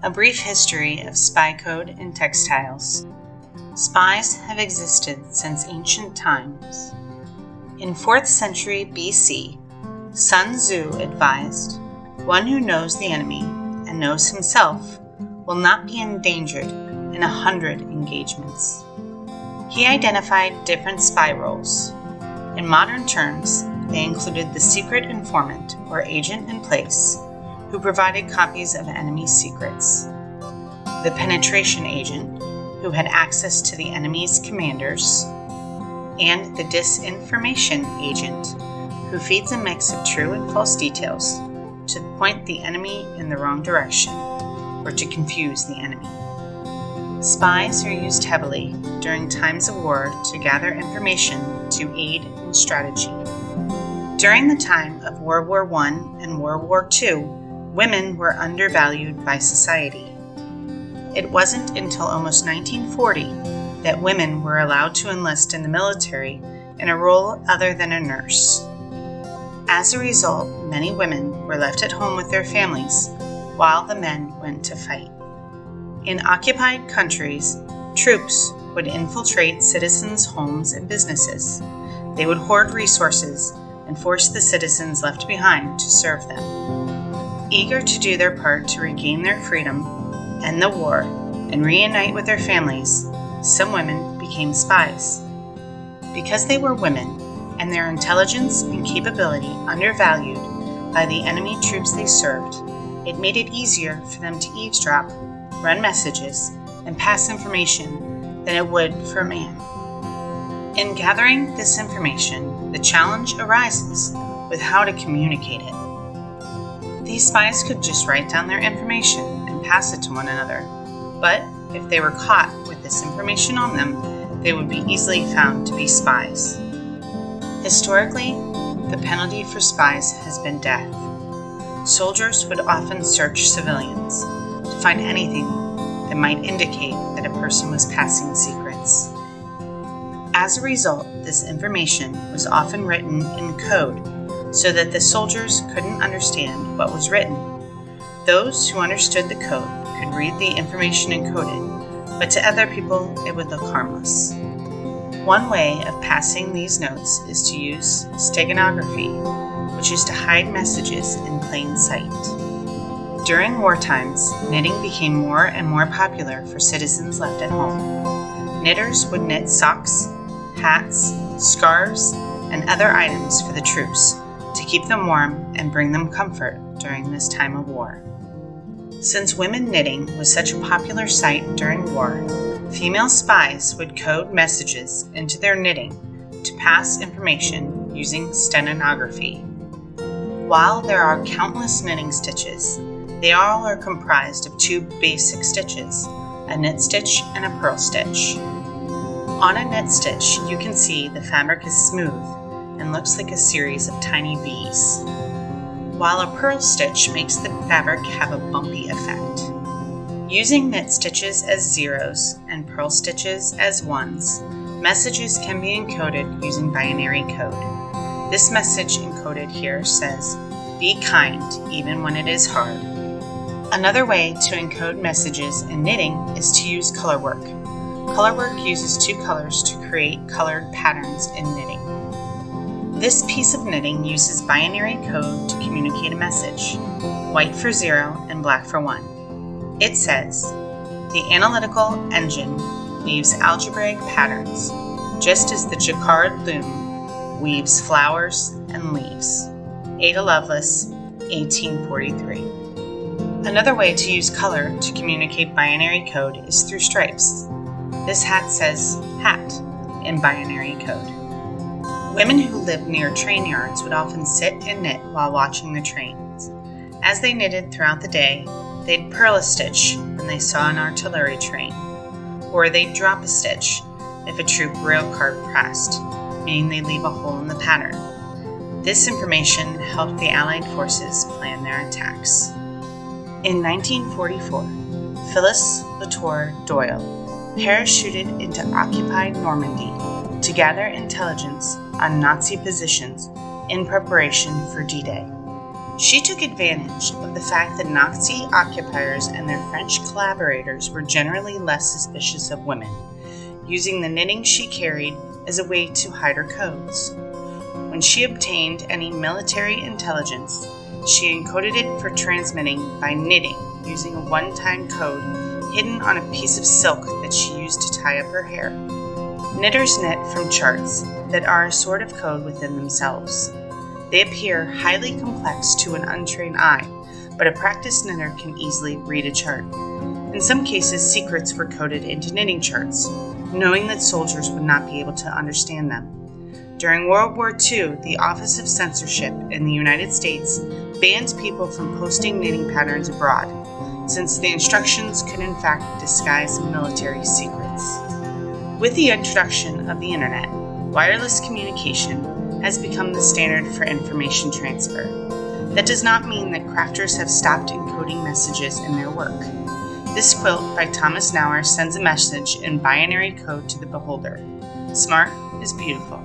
A brief history of spy code in textiles. Spies have existed since ancient times. In 4th century BC, Sun Tzu advised, "One who knows the enemy and knows himself will not be endangered in 100 engagements." He identified different spy roles. In modern terms, they included the secret informant or agent in place, who provided copies of enemy secrets, the penetration agent, who had access to the enemy's commanders, and the disinformation agent, who feeds a mix of true and false details to point the enemy in the wrong direction or to confuse the enemy. Spies are used heavily during times of war to gather information to aid in strategy. During the time of World War I and World War II, women were undervalued by society. It wasn't until almost 1940 that women were allowed to enlist in the military in a role other than a nurse. As a result, many women were left at home with their families while the men went to fight. In occupied countries, troops would infiltrate citizens' homes and businesses. They would hoard resources and force the citizens left behind to serve them. Eager to do their part to regain their freedom, end the war, and reunite with their families, some women became spies. Because they were women, and their intelligence and capability undervalued by the enemy troops they served, it made it easier for them to eavesdrop, run messages, and pass information than it would for a man. In gathering this information, the challenge arises with how to communicate it. These spies could just write down their information and pass it to one another, but if they were caught with this information on them, they would be easily found to be spies. Historically, the penalty for spies has been death. Soldiers would often search civilians to find anything that might indicate that a person was passing secrets. As a result, this information was often written in code so that the soldiers couldn't understand what was written. Those who understood the code could read the information encoded, but to other people it would look harmless. One way of passing these notes is to use steganography, which is to hide messages in plain sight. During war times, knitting became more and more popular for citizens left at home. Knitters would knit socks, hats, scarves, and other items for the troops to keep them warm and bring them comfort during this time of war. Since women knitting was such a popular sight during war, female spies would code messages into their knitting to pass information using steganography. While there are countless knitting stitches, they all are comprised of 2 basic stitches, a knit stitch and a purl stitch. On a knit stitch, you can see the fabric is smooth and looks like a series of tiny V's, while a purl stitch makes the fabric have a bumpy effect. Using knit stitches as zeros and purl stitches as ones, messages can be encoded using binary code. This message encoded here says, "Be kind even when it is hard." Another way to encode messages in knitting is to use color work. Color work uses 2 colors to create colored patterns in knitting. This piece of knitting uses binary code to communicate a message, white for 0 and black for 1. It says, "The analytical engine weaves algebraic patterns, just as the jacquard loom weaves flowers and leaves." Ada Lovelace, 1843. Another way to use color to communicate binary code is through stripes. This hat says "hat" in binary code. Women who lived near train yards would often sit and knit while watching the trains. As they knitted throughout the day, they'd purl a stitch when they saw an artillery train, or they'd drop a stitch if a troop rail car passed, meaning they'd leave a hole in the pattern. This information helped the Allied forces plan their attacks. In 1944, Phyllis Latour Doyle parachuted into occupied Normandy to gather intelligence on Nazi positions in preparation for D-Day. She took advantage of the fact that Nazi occupiers and their French collaborators were generally less suspicious of women, using the knitting she carried as a way to hide her codes. When she obtained any military intelligence, she encoded it for transmitting by knitting using a one-time code hidden on a piece of silk that she used to tie up her hair. Knitters knit from charts that are a sort of code within themselves. They appear highly complex to an untrained eye, but a practiced knitter can easily read a chart. In some cases, secrets were coded into knitting charts, knowing that soldiers would not be able to understand them. During World War II, the Office of Censorship in the United States banned people from posting knitting patterns abroad, since the instructions could in fact disguise military secrets. With the introduction of the Internet, wireless communication has become the standard for information transfer. That does not mean that crafters have stopped encoding messages in their work. This quilt by Thomas Nauer sends a message in binary code to the beholder. Smart is beautiful.